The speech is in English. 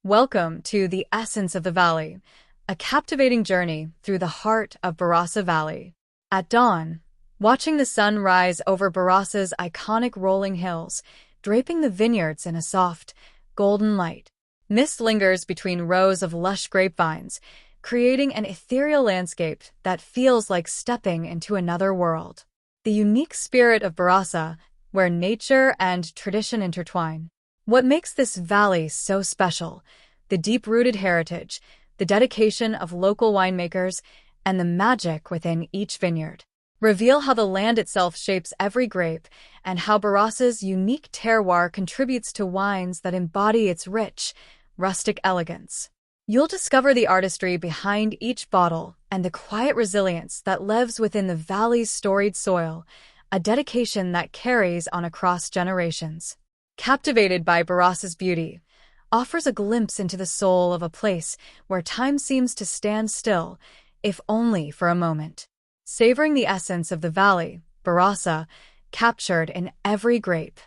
Welcome to the Essence of the Valley, a captivating journey through the heart of Barossa Valley. At dawn, watching the sun rise over Barossa's iconic rolling hills, draping the vineyards in a soft, golden light. Mist lingers between rows of lush grapevines, creating an ethereal landscape that feels like stepping into another world. The unique spirit of Barossa, where nature and tradition intertwine. What makes this valley so special? The deep-rooted heritage, the dedication of local winemakers, and the magic within each vineyard. Reveal how the land itself shapes every grape and how Barossa's unique terroir contributes to wines that embody its rich, rustic elegance. You'll discover the artistry behind each bottle and the quiet resilience that lives within the valley's storied soil, a dedication that carries on across generations. Captivated by Barossa's beauty, offers a glimpse into the soul of a place where time seems to stand still, if only for a moment. Savoring the essence of the valley, Barossa, captured in every grape.